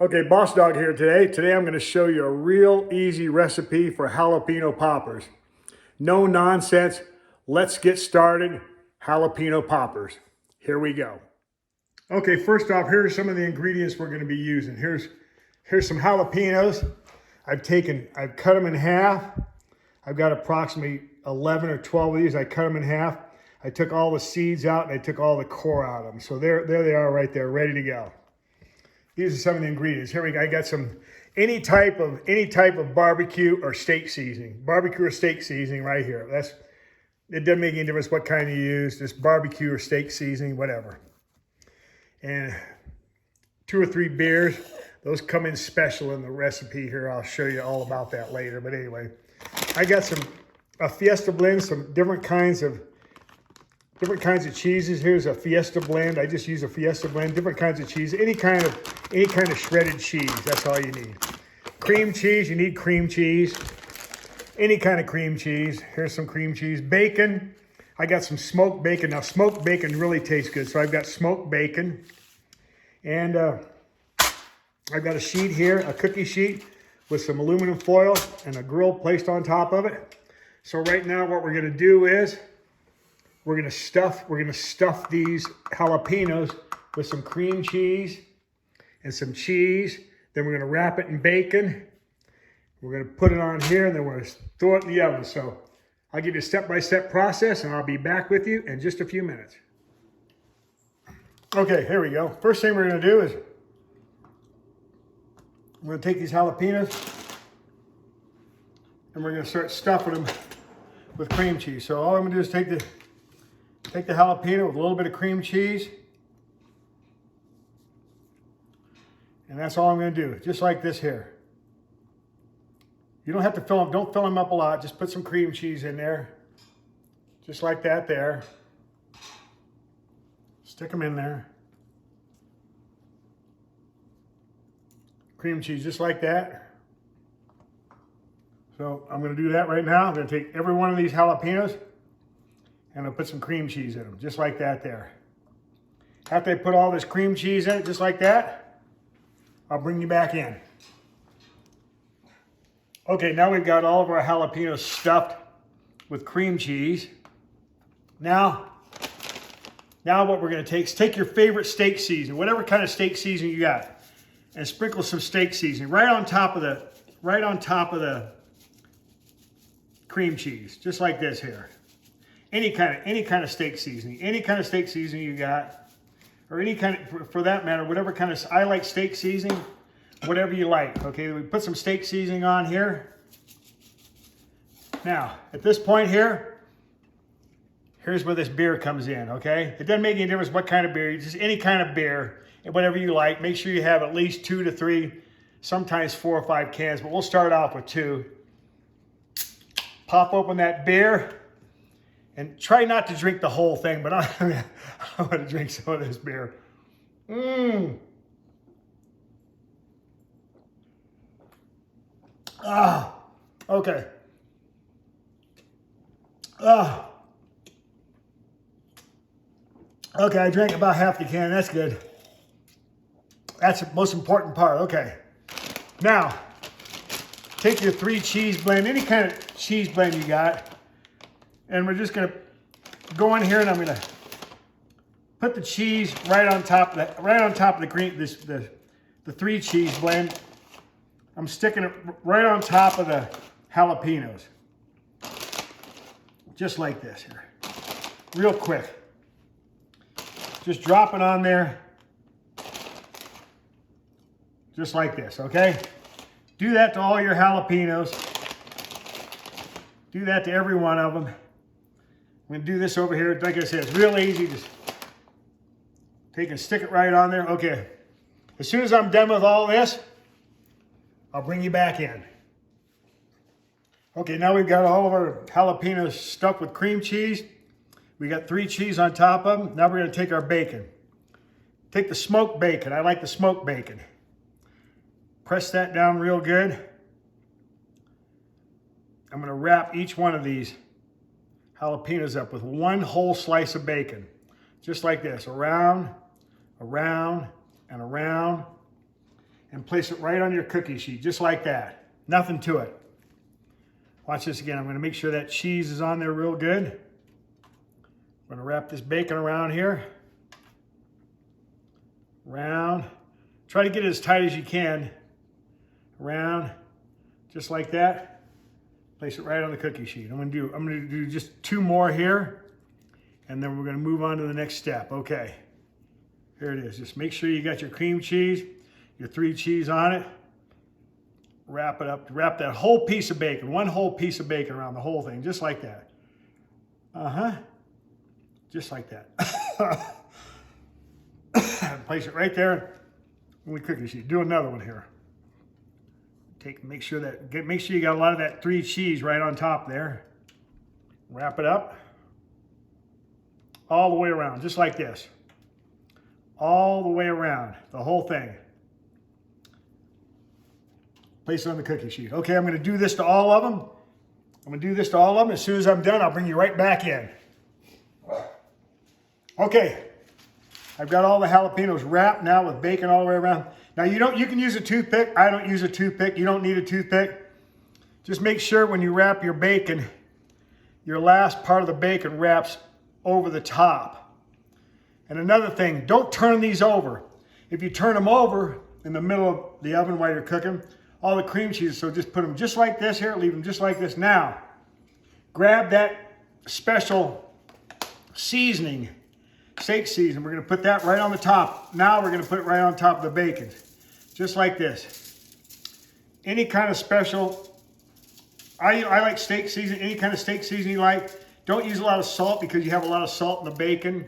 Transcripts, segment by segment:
Okay, Boss Dog here today. Today I'm going to show you a real easy recipe for jalapeno poppers. No nonsense. Let's get started. Jalapeno poppers. Here we go. Okay, first off, here's some of the ingredients we're going to be using. Here's some jalapenos. I've cut them in half. I've got approximately 11 or 12 of these. I cut them in half. I took all the seeds out and I took all the core out of them. So there they are right there, ready to go. These are some of the ingredients. Here we go. I got some any type of barbecue or steak seasoning. Barbecue or steak seasoning right here. It doesn't make any difference what kind you use. Just barbecue or steak seasoning, whatever. And 2 or 3 beers. Those come in special in the recipe here. I'll show you all about that later. But anyway, I got a Fiesta blend, some different kinds of cheeses. Here's a Fiesta blend. I just use a Fiesta blend. Different kinds of cheese. Any kind of shredded cheese. That's all you need. Cream cheese. You need cream cheese. Any kind of cream cheese. Here's some cream cheese. Bacon. I got some smoked bacon. Now, smoked bacon really tastes good. So I've got smoked bacon. And I've got a sheet here, a cookie sheet with some aluminum foil and a grill placed on top of it. So right now what we're going to do is we're going to stuff these jalapenos with some cream cheese and some cheese. Then we're going to wrap it in bacon. We're going to put it on here and then we're going to throw it in the oven. So I'll give you a step-by-step process and I'll be back with you in just a few minutes. Okay, here we go. First thing we're going to do is we're going to take these jalapenos and we're going to start stuffing them with cream cheese. So all I'm going to do is take the jalapeno with a little bit of cream cheese. And that's all I'm going to do, just like this here. You don't have to fill them, don't fill them up a lot. Just put some cream cheese in there. Just like that there. Stick them in there. Cream cheese, just like that. So I'm going to do that right now. I'm going to take every one of these jalapenos and I'll put some cream cheese in them, just like that there. After I put all this cream cheese in it, just like that, I'll bring you back in. Okay, now we've got all of our jalapenos stuffed with cream cheese. Now what we're going to take is take your favorite steak seasoning, whatever kind of steak seasoning you got, and sprinkle some steak seasoning right on top of the cream cheese, just like this here. Any kind of steak seasoning, you got, or any kind of, for that matter, whatever kind of, I like steak seasoning, whatever you like. Okay, we put some steak seasoning on here. Now, at this point here, here's where this beer comes in, okay? It doesn't make any difference what kind of beer, just any kind of beer, whatever you like. Make sure you have at least 2 to 3, sometimes 4 or 5 cans, but we'll start off with 2. Pop open that beer. And try not to drink the whole thing, but I want to drink some of this beer. Okay. Okay, I drank about half the can. That's good. That's the most important part. Okay. Now, take your 3 cheese blend, any kind of cheese blend you got. And we're just going to go in here and I'm going to put the cheese right on top of the cream, the 3 cheese blend. I'm sticking it right on top of the jalapenos. Just like this here. Real quick. Just drop it on there. Just like this, okay? Do that to all your jalapenos. Do that to every one of them. I'm going to do this over here. Like I said, it's real easy. Just take and stick it right on there. Okay. As soon as I'm done with all this, I'll bring you back in. Okay, now we've got all of our jalapenos stuffed with cream cheese. We got 3 cheese on top of them. Now we're going to take our bacon. Take the smoked bacon. I like the smoked bacon. Press that down real good. I'm going to wrap each one of these jalapenos up with 1 whole slice of bacon. Just like this, around, around, and around. and place it right on your cookie sheet, just like that. Nothing to it. Watch this again. I'm going to make sure that cheese is on there real good. I'm going to wrap this bacon around here. Round. Try to get it as tight as you can. Around, just like that. Place it right on the cookie sheet. I'm going to do just 2 more here, and then we're going to move on to the next step. Okay. Here it is. Just make sure you got your cream cheese, your 3 cheese on it. Wrap it up. Wrap that whole piece of bacon, 1 whole piece of bacon around the whole thing, just like that. Just like that. Place it right there on the cookie sheet. Do another one here. Make sure you got a lot of that 3 cheese right on top there. Wrap it up all the way around, just like this. All the way around, the whole thing. Place it on the cookie sheet. Okay, I'm going to do this to all of them. As soon as I'm done, I'll bring you right back in. Okay, I've got all the jalapenos wrapped now with bacon all the way around. Now you can use a toothpick. I don't use a toothpick. You don't need a toothpick. Just make sure when you wrap your bacon, your last part of the bacon wraps over the top. And another thing, don't turn these over. If you turn them over in the middle of the oven while you're cooking, all the cream cheese, so just put them just like this here, leave them just like this. Now, grab that special seasoning, steak seasoning. We're going to put that right on the top. Now we're going to put it right on top of the bacon, just like this. Any kind of special, I like steak seasoning, any kind of steak seasoning you like. Don't use a lot of salt because you have a lot of salt in the bacon.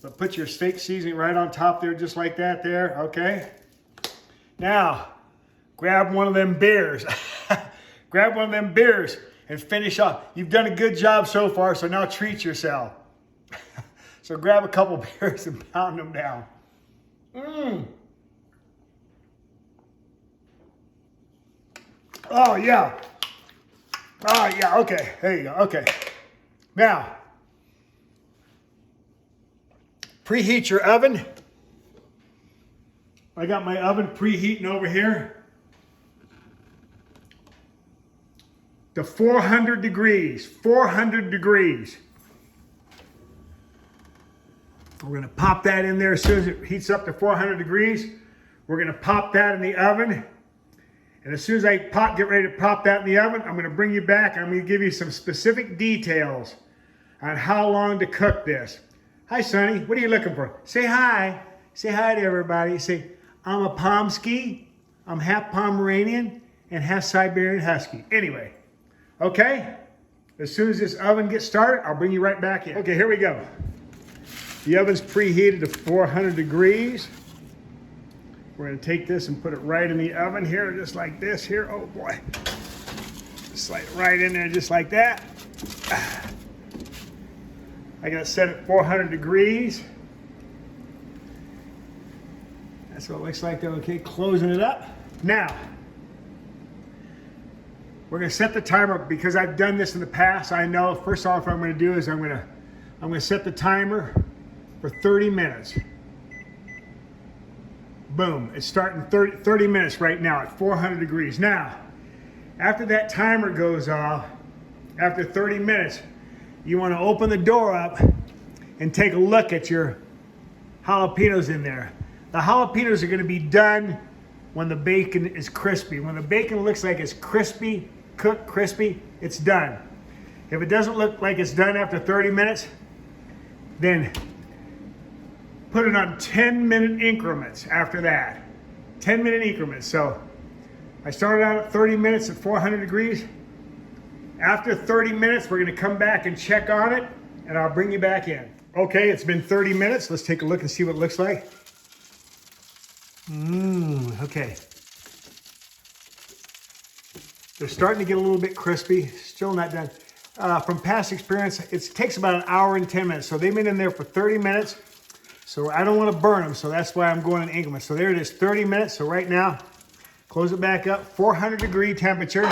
But put your steak seasoning right on top there, just like that there, okay? Now, grab one of them beers. Grab one of them beers and finish off. You've done a good job so far, so now treat yourself. So grab a couple beers and pound them down. Oh, yeah. Oh, yeah, okay. There you go, okay. Now, preheat your oven. I got my oven preheating over here to 400 degrees. 400 degrees. We're going to pop that in there as soon as it heats up to 400 degrees. We're going to pop that in the oven. And as soon as I get ready to pop that in the oven, I'm going to bring you back. I'm going to give you some specific details on how long to cook this. Hi, Sonny. What are you looking for? Say hi. Say hi to everybody. Say, I'm a Pomsky. I'm half Pomeranian and half Siberian Husky. Anyway, okay? As soon as this oven gets started, I'll bring you right back in. Okay, here we go. The oven's preheated to 400 degrees. We're going to take this and put it right in the oven here, just like this here. Oh, boy. Slide it right in there just like that. I got it set at 400 degrees. That's what it looks like there. Okay, closing it up. Now, we're going to set the timer because I've done this in the past. I know. First off, what I'm going to do is I'm going to set the timer for 30 minutes. Boom, it's starting 30 minutes right now at 400 degrees. Now, after that timer goes off, after 30 minutes, you want to open the door up and take a look at your jalapenos in there. The jalapenos are going to be done when the bacon is crispy. When the bacon looks like it's crispy, cooked crispy, it's done. If it doesn't look like it's done after 30 minutes, then put it on 10-minute increments after that. 10-minute increments. So I started out at 30 minutes at 400 degrees. After 30 minutes, we're going to come back and check on it, and I'll bring you back in. Okay, it's been 30 minutes. Let's take a look and see what it looks like. Okay. They're starting to get a little bit crispy. Still not done. From past experience, it takes about an hour and 10 minutes. So they've been in there for 30 minutes. So I don't want to burn them, so that's why I'm going in increments. So there it is, 30 minutes. So right now, close it back up, 400 degree temperature.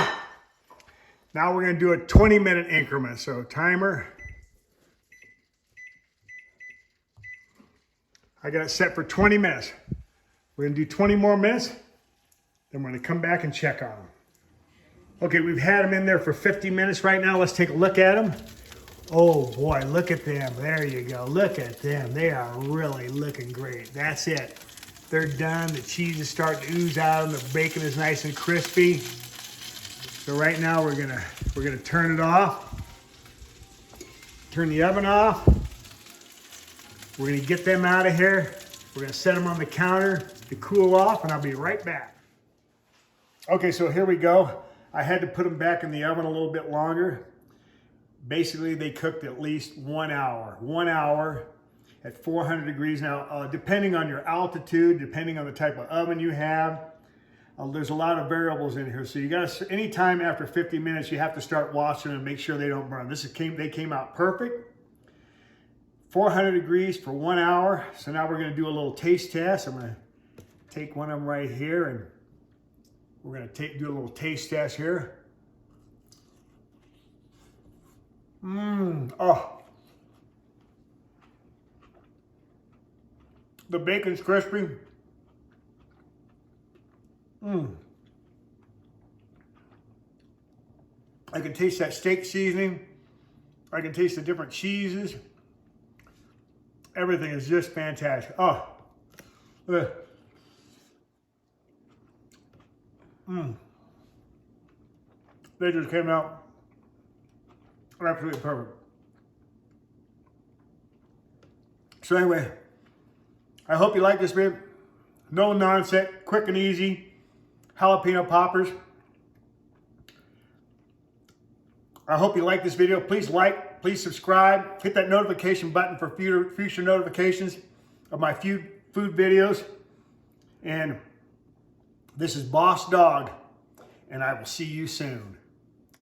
Now we're going to do a 20-minute increment. So timer. I got it set for 20 minutes. We're going to do 20 more minutes, Then we're gonna come back and check on them. Okay, we've had them in there for 50 minutes right now. Let's take a look at them. Oh boy, look at them. There you go. Look at them. They are really looking great. That's it. They're done. The cheese is starting to ooze out of them. The bacon is nice and crispy. So right now we're gonna turn it off. Turn the oven off. We're gonna get them out of here. We're gonna set them on the counter to cool off, and I'll be right back. Okay, so here we go. I had to put them back in the oven a little bit longer. Basically, they cooked at least 1 hour. 1 hour at 400 degrees. Now, depending on your altitude, depending on the type of oven you have, there's a lot of variables in here. So you gotta, anytime after 50 minutes, you have to start washing them and make sure they don't burn. They came out perfect. 400 degrees for 1 hour. So now we're gonna do a little taste test. I'm gonna take one of them right here, and we're gonna do a little taste test here. Oh. The bacon's crispy. I can taste that steak seasoning. I can taste the different cheeses. Everything is just fantastic. Oh. They just came out absolutely perfect. So anyway, I hope you like this video. No nonsense, quick and easy jalapeno poppers. I hope you like this video. Please like, please subscribe, hit that notification button for future notifications of my food videos. And this is Boss Dog, and I will see you soon.